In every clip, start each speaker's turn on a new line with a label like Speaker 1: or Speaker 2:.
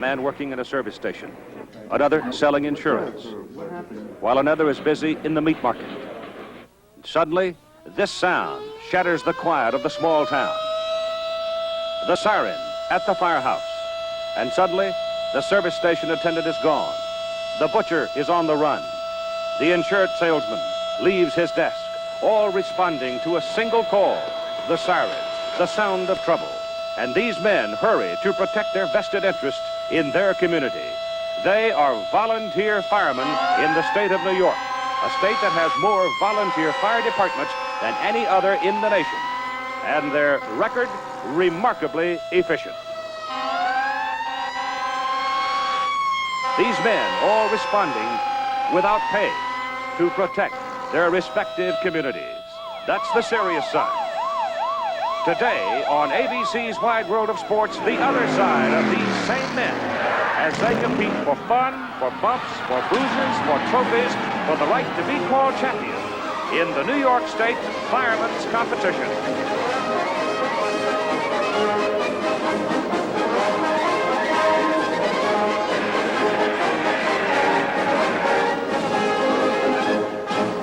Speaker 1: Man working in a service station, another selling insurance, while another is busy in the meat market. Suddenly, this sound shatters the quiet of the small town. The siren at the firehouse, and suddenly, the service station attendant is gone. The butcher is on the run. The insurance salesman leaves his desk, all responding to a single call, the siren, the sound of trouble. And these men hurry to protect their vested interests in their community. They are volunteer firemen in the state of New York, a state that has more volunteer fire departments than any other in the nation, and their record remarkably efficient. These men all responding without pay to protect their respective communities. That's the serious side. Today, on ABC's Wide World of Sports, the other side of these same men as they compete for fun, for bumps, for bruises, for trophies, for the right to be called champion in the New York State Firemen's Competition.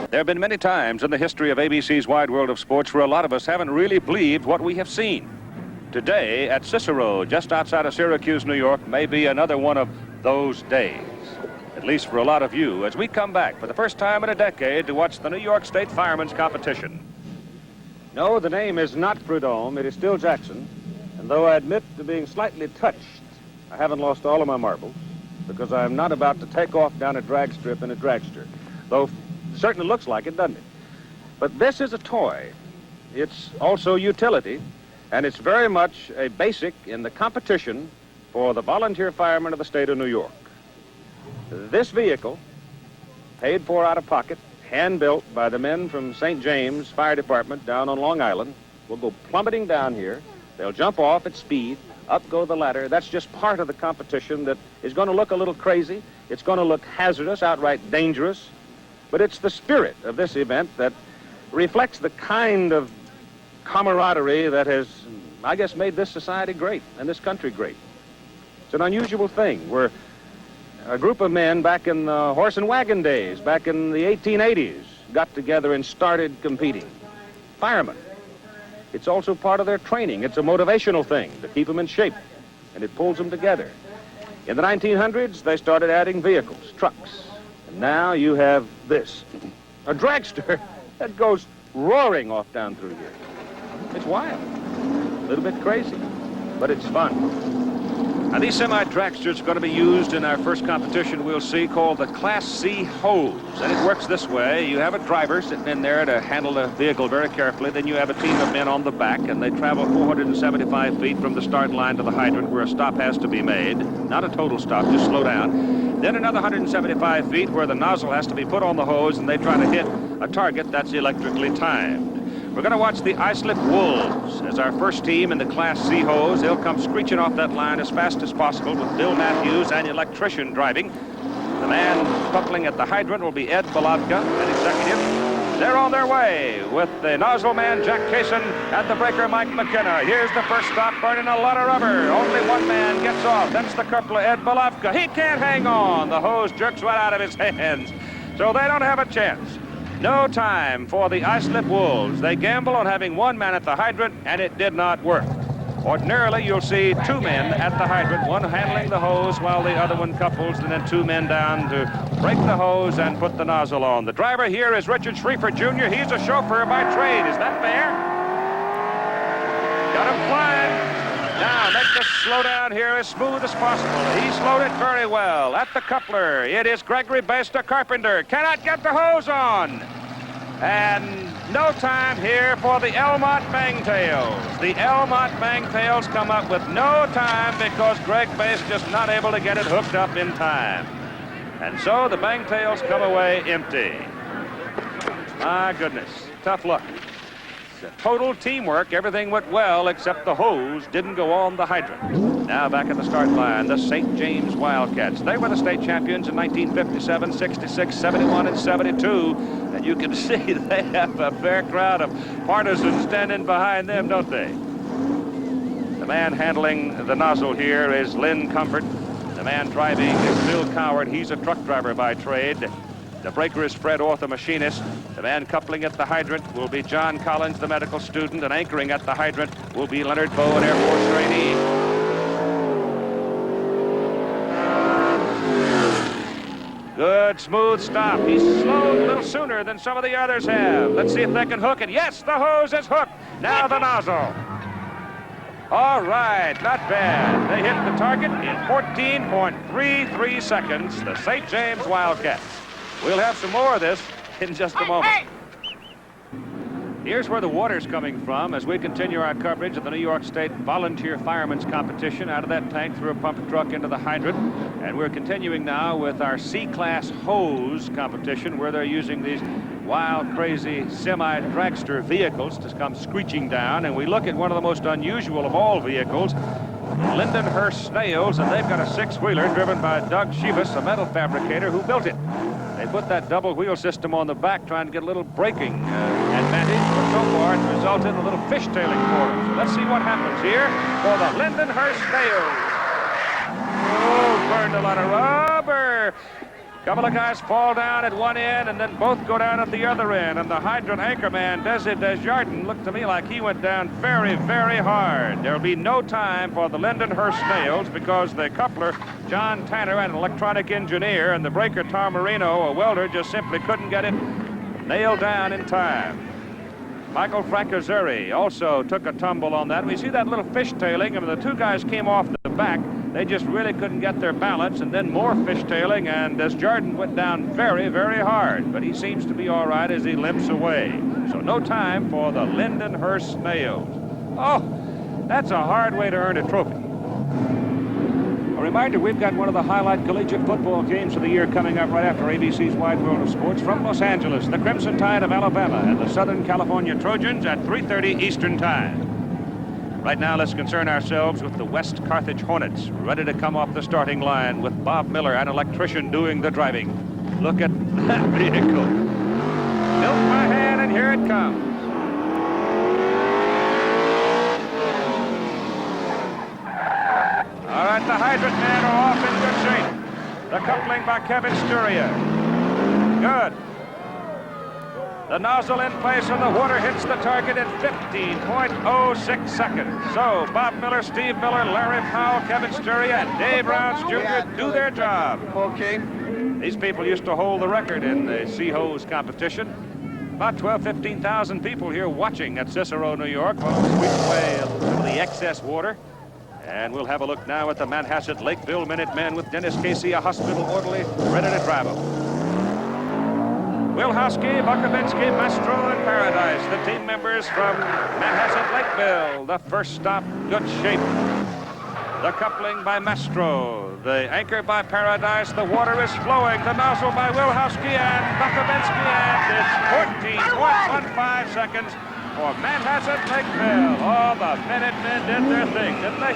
Speaker 1: There have been many times in the history of ABC's Wide World of Sports where a lot of us haven't really believed what we have seen. Today, at Cicero, just outside of Syracuse, New York, may be another one of those days. At least for a lot of you, as we come back for the first time in a decade to watch the New York State Firemen's Competition. No, the name is not Prudhomme, it is still Jackson. And though I admit to being slightly touched, I haven't lost all of my marbles, because I'm not about to take off down a drag strip in a dragster. Though certainly looks like it, doesn't it? But this is a toy. It's also utility, and it's very much a basic in the competition for the volunteer firemen of the state of New York. This vehicle, paid for out of pocket, hand-built by the men from St. James Fire Department down on Long Island, will go plummeting down here. They'll jump off at speed, up go the ladder. That's just part of the competition that is going to look a little crazy. It's going to look hazardous, outright dangerous. But it's the spirit of this event that reflects the kind of camaraderie that has, I guess, made this society great and this country great. It's an unusual thing. We're a group of men back in the horse and wagon days, back in the 1880s, got together and started competing. Firemen. It's also part of their training. It's a motivational thing to keep them in shape, and it pulls them together. In the 1900s, they started adding vehicles, trucks. And now you have this, a dragster that goes roaring off down through here. It's wild, a little bit crazy, but it's fun. Now, these semi-dragsters are going to be used in our first competition we'll see called the Class C hose. And it works this way. You have a driver sitting in there to handle the vehicle very carefully. Then you have a team of men on the back, and they travel 475 feet from the start line to the hydrant where a stop has to be made. Not a total stop, just slow down. Then another 175 feet where the nozzle has to be put on the hose, and they try to hit a target that's electrically timed. We're going to watch the Islip Wolves as our first team in the Class C hose. They'll come screeching off that line as fast as possible with Bill Matthews, an electrician, driving. The man coupling at the hydrant will be Ed Balavka, an executive. They're on their way with the nozzle man, Jack Kaysen, and the breaker, Mike McKenna. Here's the first stop, burning a lot of rubber. Only one man gets off. That's the coupler, Ed Balavka. He can't hang on. The hose jerks right out of his hands. So they don't have a chance. No time for the Islip Wolves. They gamble on having one man at the hydrant, and it did not work. Ordinarily, you'll see two men at the hydrant, one handling the hose while the other one couples, and then two men down to break the hose and put the nozzle on. The driver here is Richard Schrieffer, Jr. He's a chauffeur by trade. Is that fair? Got him flying. Now, make the slow down here as smooth as possible. He slowed it very well. At the coupler, it is Gregory Besta Carpenter. Cannot get the hose on. And no time here for the Elmont Bangtails. The Elmont Bangtails come up with no time because Greg Bass just not able to get it hooked up in time. And so the Bangtails come away empty. My goodness, tough luck. Total teamwork. Everything went well except the hose didn't go on the hydrant. Now back at the start line, the St. James Wildcats. They were the state champions in 1957, 66, 71, and 72. And you can see they have a fair crowd of partisans standing behind them, don't they? The man handling the nozzle here is Lynn Comfort. The man driving is Bill Coward. He's a truck driver by trade. The breaker is Fred Orth, the machinist. The man coupling at the hydrant will be John Collins, the medical student, and anchoring at the hydrant will be Leonard Bowe, an Air Force trainee. Good, smooth stop. He's slowed a little sooner than some of the others have. Let's see if they can hook it. Yes, the hose is hooked. Now the nozzle. All right, not bad. They hit the target in 14.33 seconds, the St. James Wildcats. We'll have some more of this in just a moment. Here's where the water's coming from as we continue our coverage of the New York State Volunteer Firemen's Competition out of that tank through a pump truck into the hydrant. And we're continuing now with our C-Class hose competition where they're using these wild, crazy semi-dragster vehicles to come screeching down. And we look at one of the most unusual of all vehicles, Lindenhurst Snails, and they've got a six-wheeler driven by Doug Shivas, a metal fabricator who built it. They put that double wheel system on the back trying to get a little braking advantage, but so far it's resulted in a little fishtailing for them. So let's see what happens here for the Lindenhurst Snails. Oh, burned a lot of rubber. A couple of guys fall down at one end and then both go down at the other end. And the hydrant anchorman, Desi Desjardins, looked to me like he went down very, very hard. There'll be no time for the Lindenhurst Snails because the coupler, John Tanner, an electronic engineer, and the breaker, Tom Marino, a welder, just simply couldn't get it nailed down in time. Michael Francazuri also took a tumble on that. We see that little fishtailing, and the two guys came off the back. They just really couldn't get their balance, and then more fishtailing, and Desjardins went down very, very hard. But he seems to be all right as he limps away. So no time for the Lindenhurst Snails. Oh, that's a hard way to earn a trophy. A reminder, we've got one of the highlight collegiate football games of the year coming up right after ABC's Wide World of Sports from Los Angeles. The Crimson Tide of Alabama and the Southern California Trojans at 3:30 Eastern Time. Right now, let's concern ourselves with the West Carthage Hornets, ready to come off the starting line with Bob Miller, an electrician, doing the driving. Look at that vehicle. Tilt my hand, and here it comes. All right, the hydrant men are off in good shape. The coupling by Kevin Sturia. Good. The nozzle in place and the water hits the target in 15.06 seconds. So Bob Miller, Steve Miller, Larry Powell, Kevin Sturia, and Dave Rounds Jr. do their job. Okay. These people used to hold the record in the sea hose competition. About 15,000 people here watching at Cicero, New York, while we sweep away some of the excess water. And we'll have a look now at the Manhasset Lakeville Minutemen with Dennis Casey, a hospital orderly, ready to drive them. Wilhowski, Bukovinsky, Mastro, and Paradise, the team members from Manhasset Lakeville. The first stop, good shape. The coupling by Mastro. The anchor by Paradise. The water is flowing. The nozzle by Wilhowski and Bukovinsky. And it's 14.15 seconds for Manhasset Lakeville. Oh, the Minutemen did their thing, didn't they?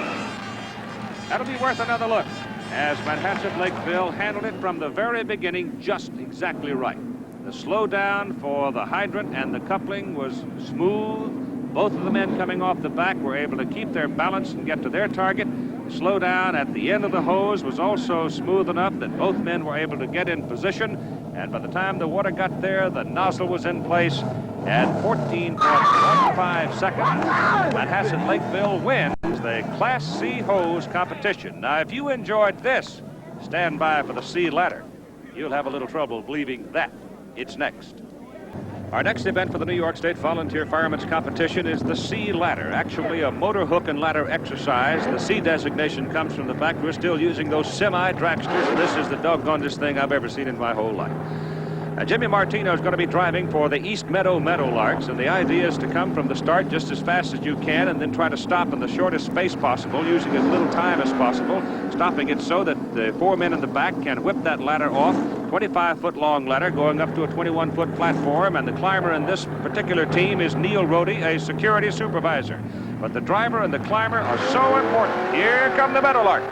Speaker 1: That'll be worth another look, as Manhasset Lakeville handled it from the very beginning just exactly right. The slowdown for the hydrant and the coupling was smooth. Both of the men coming off the back were able to keep their balance and get to their target. The slowdown at the end of the hose was also smooth enough that both men were able to get in position. And by the time the water got there, the nozzle was in place. At 14.15 seconds, Manhasset Lakeville wins the Class C hose competition. Now, if you enjoyed this, stand by for the C ladder. You'll have a little trouble believing that. It's next. Our next event for the New York State Volunteer Firemen's Competition is the C ladder, actually a motor hook and ladder exercise. The C designation comes from the fact we're still using those semi-dragsters, and this is the doggonedest thing I've ever seen in my whole life. Jimmy Martino is going to be driving for the East Meadow Meadowlarks, and the idea is to come from the start just as fast as you can and then try to stop in the shortest space possible, using as little time as possible, stopping it so that the four men in the back can whip that ladder off. 25-foot long ladder going up to a 21-foot platform, and the climber in this particular team is Neil Rohde, a security supervisor. But the driver and the climber are so important. Here come the Meadowlarks.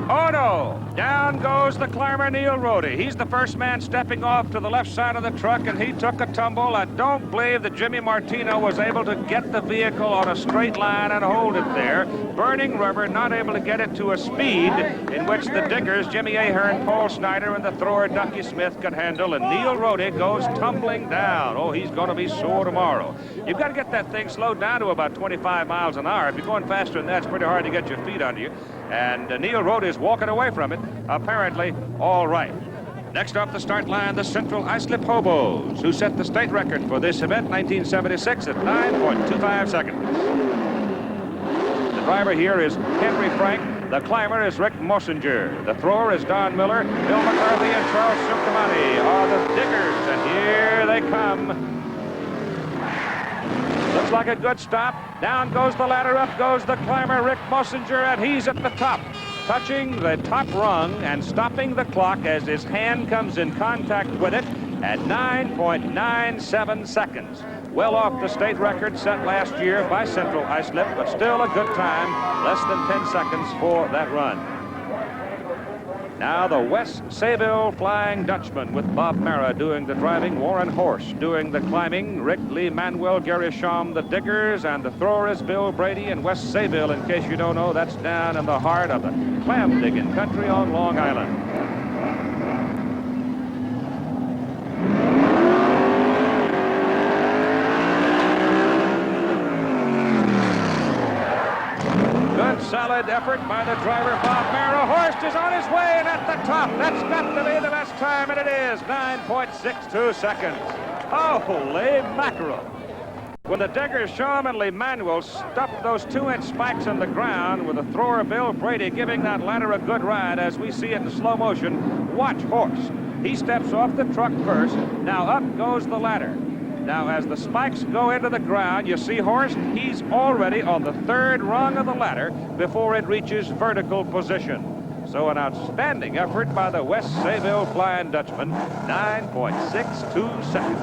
Speaker 1: Oh no! Down goes goes the climber, Neil Rohde. He's the first man stepping off to the left side of the truck, and he took a tumble. I don't believe that Jimmy Martino was able to get the vehicle on a straight line and hold it there. Burning rubber, not able to get it to a speed in which the diggers, Jimmy Ahern, Paul Snyder, and the thrower, Ducky Smith, could handle, and Neil Rohde goes tumbling down. Oh, he's going to be sore tomorrow. You've got to get that thing slowed down to about 25 miles an hour. If you're going faster than that, it's pretty hard to get your feet under you. And Neil Rohde is walking away from it, apparently all right. Next off the start line, the Central Islip Hobos, who set the state record for this event, 1976, at 9.25 seconds. The driver here is Henry Frank. The climber is Rick Mossinger. The thrower is Don Miller. Bill McCarthy and Charles Sucamani are the diggers, and here they come. Looks like a good stop. Down goes the ladder, up goes the climber, Rick Mossinger, and he's at the top, touching the top rung and stopping the clock as his hand comes in contact with it at 9.97 seconds. Well off the state record set last year by Central Islip, but still a good time, less than 10 seconds for that run. Now the West Sayville Flying Dutchman with Bob Mara doing the driving, Warren Horse doing the climbing, Rick Lee Manuel Gerisham the diggers, and the thrower is Bill Brady. And West Sayville, in case you don't know, that's down in the heart of the clam digging country on Long Island. Solid effort by the driver, Bob Mara. Horst is on his way and at the top. That's got to be the best time, and it is 9.62 seconds. Holy mackerel. When the diggers, Shawm and Lee Manuel, stuffed those 2-inch spikes in the ground with the thrower, Bill Brady, giving that ladder a good ride as we see it in slow motion, watch Horst. He steps off the truck first. Now up goes the ladder. Now, as the spikes go into the ground, you see Horst, he's already on the third rung of the ladder before it reaches vertical position. So an outstanding effort by the West Sayville Flying Dutchman, 9.62 seconds.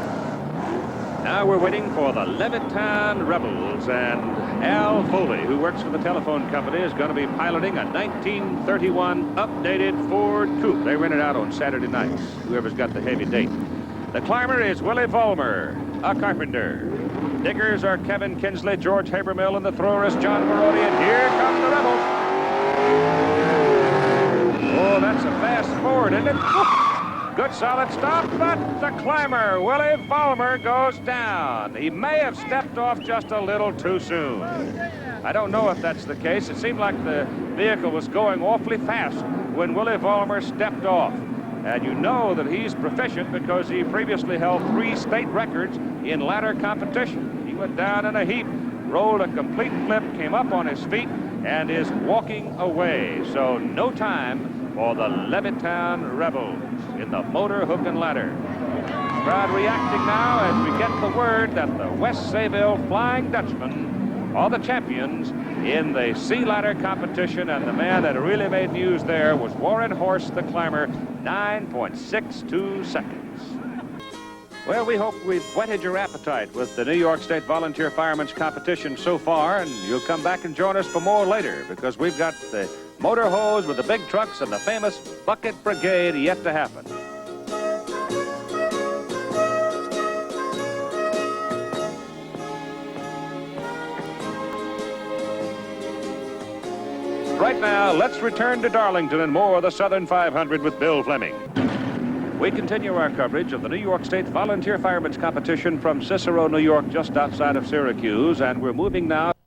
Speaker 1: Now we're waiting for the Levittown Rebels, and Al Foley, who works for the telephone company, is going to be piloting a 1931 updated Ford Coupe. They rent it out on Saturday nights, whoever's got the heavy date. The climber is Willie Vollmer, a carpenter. Diggers are Kevin Kinsley, George Habermill, and the thrower is John Marodi, and here come the Rebels. Oh, that's a fast Ford, isn't it? Good solid stop, but the climber, Willie Vollmer, goes down. He may have stepped off just a little too soon. I don't know if that's the case. It seemed like the vehicle was going awfully fast when Willie Vollmer stepped off. And you know that he's proficient because he previously held 3 state records in ladder competition. He went down in a heap, rolled a complete flip, came up on his feet, and is walking away. So no time for the Levittown Rebels in the motor hook and ladder. Crowd reacting now as we get the word that the West Sayville Flying Dutchman are the champions in the sea ladder competition, and the man that really made news there was Warren Horst, the climber, 9.62 seconds. Well, we hope we've whetted your appetite with the New York State Volunteer Firemen's competition so far, and you'll come back and join us for more later, because we've got the motor hose with the big trucks and the famous Bucket Brigade yet to happen. Right now, let's return to Darlington and more of the Southern 500 with Bill Fleming. We continue our coverage of the New York State Volunteer Firemen's Competition from Cicero, New York, just outside of Syracuse, and we're moving now to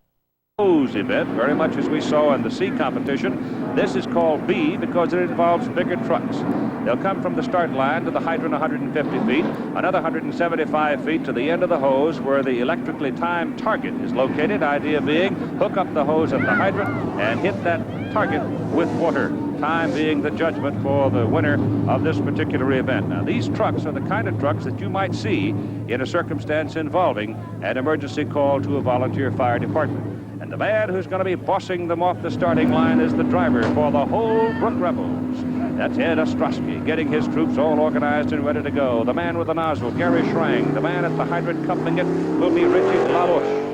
Speaker 1: the hose event, very much as we saw in the C competition. This is called B because it involves bigger trucks. They'll come from the start line to the hydrant 150 feet, another 175 feet to the end of the hose where the electrically timed target is located, idea being hook up the hose at the hydrant and hit that target with water, time being the judgment for the winner of this particular event. Now, these trucks are the kind of trucks that you might see in a circumstance involving an emergency call to a volunteer fire department. And the man who's going to be bossing them off the starting line is the driver for the Holbrook Rebels. That's Ed Ostrowski, getting his troops all organized and ready to go. The man with the nozzle, Gary Schrang. The man at the hydrant coupling it will be Richie LaLouche.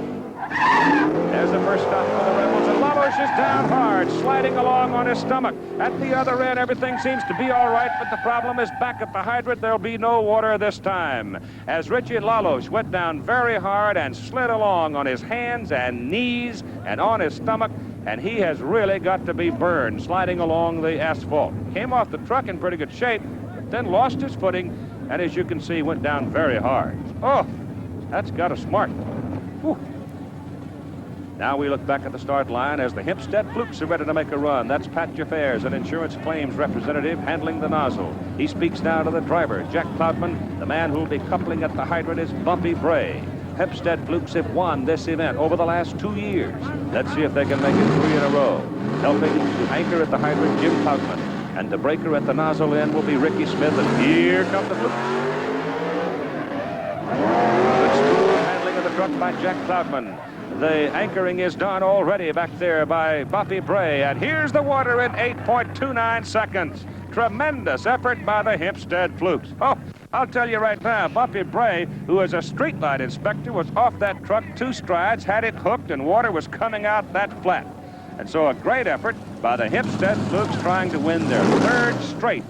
Speaker 1: There's the first stop for the Rebels, and LaLouche is down hard. hard, sliding along on his stomach. At the other end, everything seems to be all right, but the problem is back at the hydrant, there'll be no water this time. As Richie Lalos went down very hard and slid along on his hands and knees and on his stomach, and he has really got to be burned sliding along the asphalt. Came off the truck in pretty good shape, but then lost his footing, and as you can see, went down very hard. Oh, that's got a smart. Whew. Now we look back at the start line as the Hempstead Flukes are ready to make a run. That's Pat Jaffairs, an insurance claims representative, handling the nozzle. He speaks now to the driver, Jack Cloudman. The man who'll be coupling at the hydrant is Bumpy Bray. Hempstead Flukes have won this event over the last 2 years. Let's see if they can make it 3 in a row. Helping to anchor at the hydrant, Jim Cloudman. And the breaker at the nozzle end will be Ricky Smith. And here come the Flukes. Good smooth handling of the truck by Jack Cloudman. The anchoring is done already back there by Bumpy Bray. And here's the water in 8.29 seconds. Tremendous effort by the Hempstead Flukes. Oh, I'll tell you right now, Bumpy Bray, who is a streetlight inspector, was off that truck 2 strides, had it hooked, and water was coming out that flat. And so a great effort by the Hempstead Flukes trying to win their 3rd straight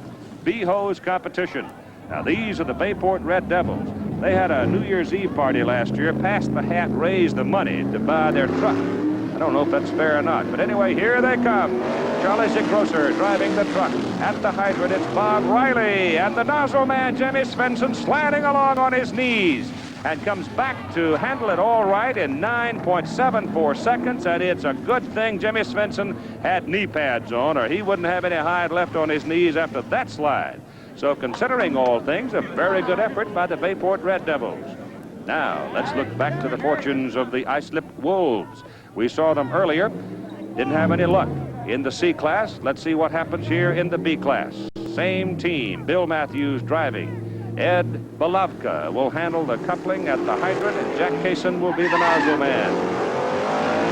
Speaker 1: B-hose competition. Now, these are the Bayport Red Devils. They had a New Year's Eve party last year, passed the hat, raised the money to buy their truck. I don't know if that's fair or not, but anyway, here they come. Charlie Zickgrosser driving the truck. At the hydrant, it's Bob Riley, and the nozzle man, Jimmy Svensson, sliding along on his knees, and comes back to handle it all right in 9.74 seconds, and it's a good thing Jimmy Svensson had knee pads on, or he wouldn't have any hide left on his knees after that slide. So considering all things, a very good effort by the Bayport Red Devils. Now, let's look back to the fortunes of the Islip Wolves. We saw them earlier, didn't have any luck in the C class. Let's see what happens here in the B class. Same team, Bill Matthews driving. Ed Balavka will handle the coupling at the hydrant, and Jack Kaysen will be the nozzle man.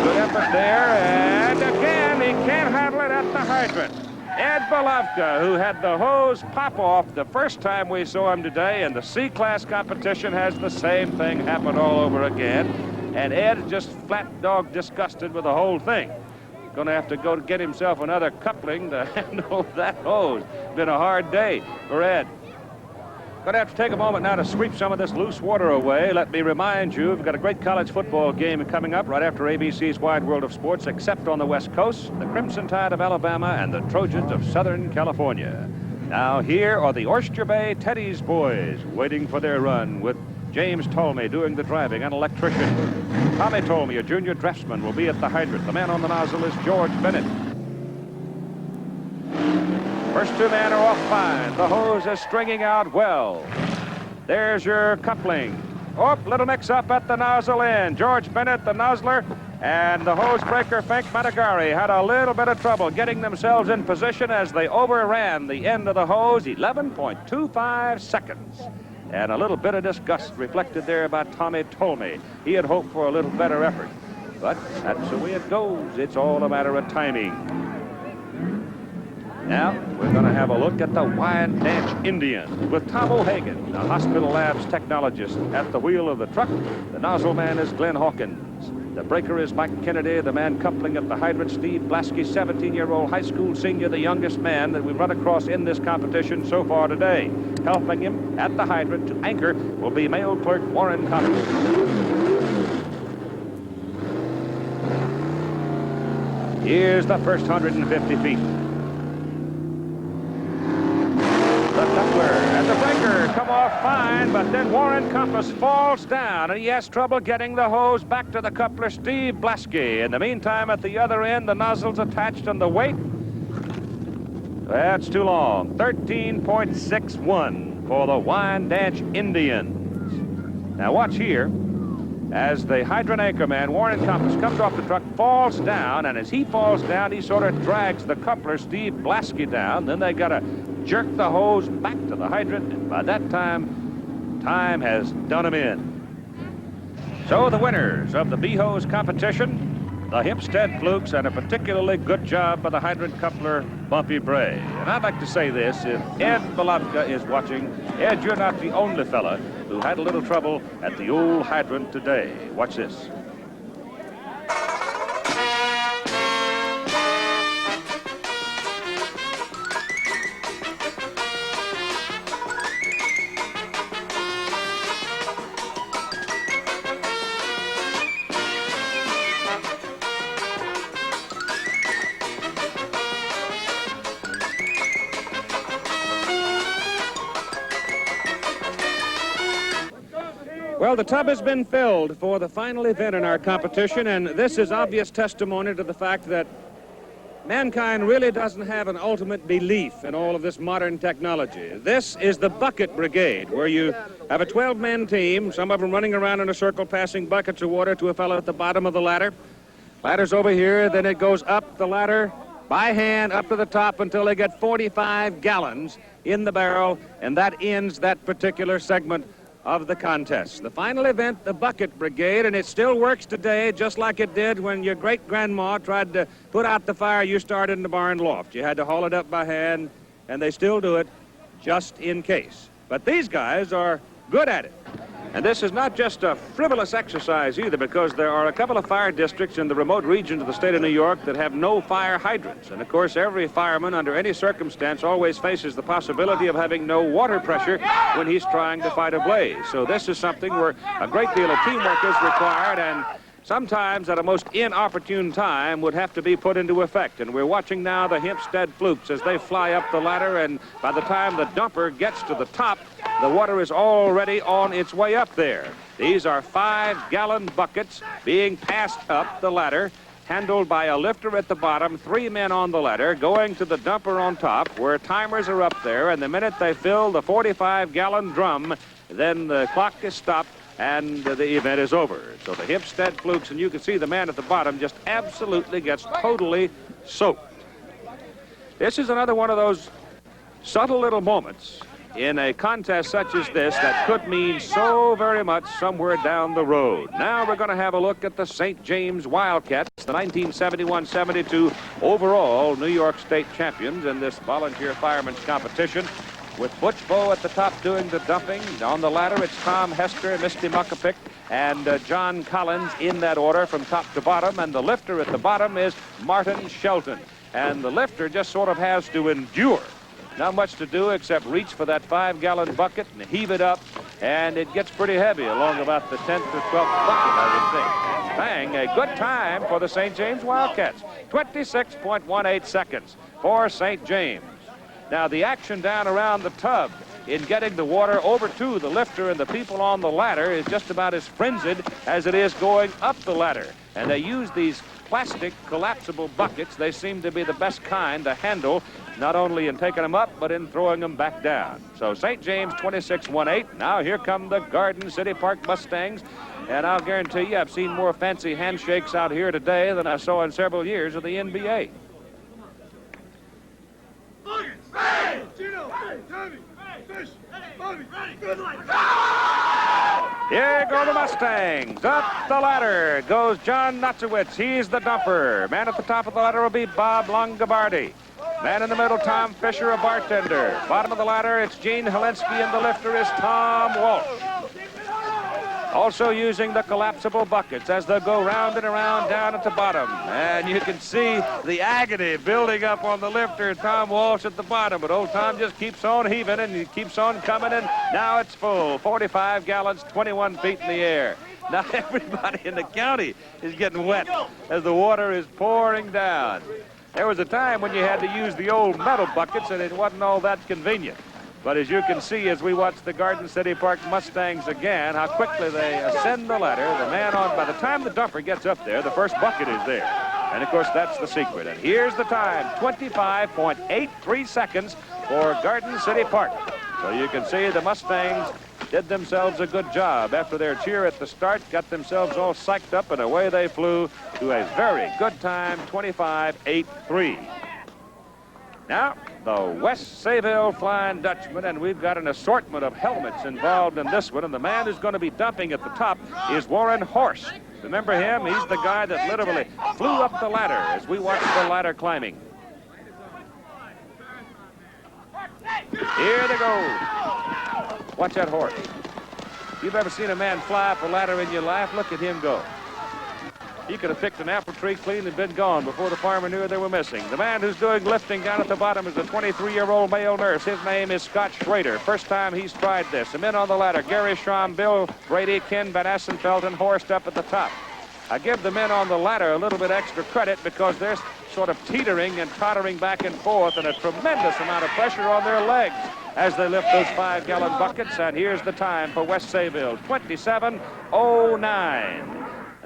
Speaker 1: Good effort there, and again, he can't handle it at the hydrant. Ed Balavka, who had the hose pop off the first time we saw him today, and the C-class competition has the same thing happen all over again. And Ed just flat dog disgusted with the whole thing. Going to have to go to get himself another coupling to handle that hose. Been a hard day for Ed. Going to have to take a moment now to sweep some of this loose water away. Let me remind you, we've got a great college football game coming up right after ABC's Wide World of Sports, except on the West Coast, the Crimson Tide of Alabama and the Trojans of Southern California. Now here are the Oyster Bay Teddy's boys waiting for their run with James Tolmie doing the driving, an electrician. Tommy Tolmie, a junior draftsman, will be at the hydrant. The man on the nozzle is George Bennett. First 2 men are off fine. The hose is stringing out well. There's your coupling. Oh, little mix-up at the nozzle end. George Bennett, the nozzler, and the hose breaker, Fink Managari, had a little bit of trouble getting themselves in position as they overran the end of the hose, 11.25 seconds. And a little bit of disgust reflected there by Tommy Tolmie. He had hoped for a little better effort. But that's the way it goes. It's all a matter of timing. Now, we're going to have a look at the Wyandanch Indians with Tom O'Hagan, the hospital labs technologist, at the wheel of the truck. The nozzle man is Glenn Hawkins. The breaker is Mike Kennedy. The man coupling at the hydrant, Steve Blasky, 17-year-old high school senior, the youngest man that we've run across in this competition so far today. Helping him at the hydrant to anchor will be mail clerk Warren Coppers. Here's the first 150 feet. The coupler and the breaker come off fine, but then Warren Compass falls down, and he has trouble getting the hose back to the coupler, Steve Blasky. In the meantime, at the other end, the nozzle's attached, and the weight, that's too long. 13.61 for the Wyandanch Indians. Now watch here. As the hydrant anchorman, Warren Compass, comes off the truck, falls down, and as he falls down, he sort of drags the coupler, Steve Blasky, down. Then they got to jerk the hose back to the hydrant, and by that time has done him in. So the winners of the B-hose competition, the Hempstead Flukes, and a particularly good job by the hydrant coupler, Bumpy Bray. And I'd like to say this, if Ed Balavka is watching, Ed, you're not the only fella who had a little trouble at the old hydrant today. Watch this. Well, the tub has been filled for the final event in our competition, and this is obvious testimony to the fact that mankind really doesn't have an ultimate belief in all of this modern technology. This is the bucket brigade, where you have a 12-man team, some of them running around in a circle passing buckets of water to a fellow at the bottom of the ladder. Ladder's over here, then it goes up the ladder by hand up to the top until they get 45 gallons in the barrel, and that ends that particular segment of the contest. The final event, the bucket brigade, and it still works today just like it did when your great-grandma tried to put out the fire you started in the barn loft. You had to haul it up by hand, and they still do it just in case. But these guys are good at it. And this is not just a frivolous exercise either, because there are a couple of fire districts in the remote regions of the state of New York that have no fire hydrants. And of course, every fireman under any circumstance always faces the possibility of having no water pressure when he's trying to fight a blaze. So this is something where a great deal of teamwork is required, and sometimes at a most inopportune time would have to be put into effect. And we're watching now the Hempstead Flukes as they fly up the ladder, and by the time the dumper gets to the top, the water is already on its way up there. These are 5-gallon buckets being passed up the ladder, handled by a lifter at the bottom, 3 men on the ladder, going to the dumper on top, where timers are up there, and the minute they fill the 45-gallon drum, then the clock is stopped, and the event is over. So the Hempstead Flukes, and you can see the man at the bottom just absolutely gets totally soaked. This is another one of those subtle little moments in a contest such as this that could mean so very much somewhere down the road. Now we're going to have a look at the St. James Wildcats, the 1971-72 overall New York State champions in this volunteer firemen's competition, with Butch Bowe at the top doing the dumping. On the ladder, it's Tom Hester, Misty Muckapick, and John Collins in that order from top to bottom. And the lifter at the bottom is Martin Shelton. And the lifter just sort of has to endure. Not much to do except reach for that 5-gallon bucket and heave it up, and it gets pretty heavy along about the 10th or 12th bucket, I would think. Bang, a good time for the St. James Wildcats. 26.18 seconds for St. James. Now, the action down around the tub in getting the water over to the lifter and the people on the ladder is just about as frenzied as it is going up the ladder. And they use these plastic collapsible buckets. They seem to be the best kind to handle, not only in taking them up, but in throwing them back down. So St. James 26.18. Now here come the Garden City Park Mustangs. And I'll guarantee you I've seen more fancy handshakes out here today than I saw in several years of the NBA. Here go the Mustangs. Up the ladder goes John Notzowitz. He's the dumper. Man at the top of the ladder will be Bob Longobardi. Man in the middle, Tom Fisher, a bartender. Bottom of the ladder, it's Gene Helensky, and the lifter is Tom Walsh. Also using the collapsible buckets as they go round and around down at the bottom. And you can see the agony building up on the lifter, Tom Walsh at the bottom. But old Tom just keeps on heaving, and he keeps on coming, and now it's full. 45 gallons, 21 feet in the air. Now everybody in the county is getting wet as the water is pouring down. There was a time when you had to use the old metal buckets, and it wasn't all that convenient. But as you can see, as we watch the Garden City Park Mustangs again, how quickly they ascend the ladder. The man on, by the time the dumper gets up there, the first bucket is there. And of course, that's the secret. And here's the time, 25.83 seconds for Garden City Park. So you can see the Mustangs did themselves a good job. After their cheer at the start, got themselves all psyched up, and away they flew to a very good time, 25.83. Now, the West Sayville Flying Dutchman, and we've got an assortment of helmets involved in this one, and the man who's going to be dumping at the top is Warren Horst. Remember him? He's the guy that literally flew up the ladder as we watch the ladder climbing. Here they go. Watch that horse. If you've ever seen a man fly up a ladder in your life, look at him go. He could have picked an apple tree clean and been gone before the farmer knew they were missing. The man who's doing lifting down at the bottom is a 23-year-old male nurse. His name is Scott Schrader. First time he's tried this. The men on the ladder, Gary Schramm, Bill Brady, Ken Van Assenfeld, and Horst up at the top. I give the men on the ladder a little bit extra credit because they're sort of teetering and tottering back and forth, and a tremendous amount of pressure on their legs as they lift those 5-gallon buckets. And here's the time for West Sayville, 27:09.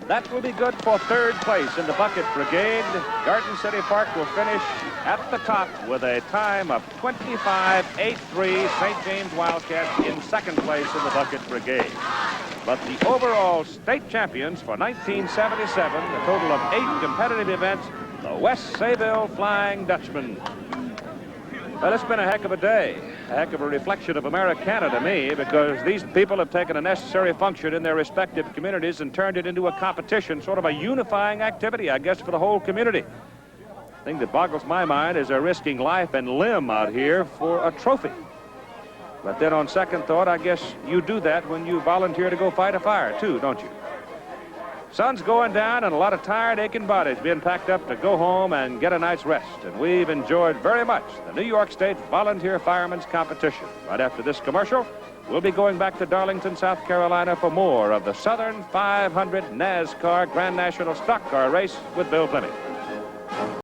Speaker 1: That will be good for third place in the bucket brigade. Garden City Park will finish at the top with a time of 25:83. St. James Wildcats in second place in the bucket brigade. But the overall state champions for 1977, a total of 8 competitive events, the West Sayville Flying Dutchmen. Well, it's been a heck of a day, a heck of a reflection of Americana to me, because these people have taken a necessary function in their respective communities and turned it into a competition, sort of a unifying activity, I guess, for the whole community. The thing that boggles my mind is they're risking life and limb out here for a trophy. But then on second thought, I guess you do that when you volunteer to go fight a fire, too, don't you? Sun's going down and a lot of tired, aching bodies being packed up to go home and get a night's rest. And we've enjoyed very much the New York State Volunteer Firemen's Competition. Right after this commercial, we'll be going back to Darlington, South Carolina for more of the Southern 500 NASCAR Grand National Stock Car Race with Bill Fleming.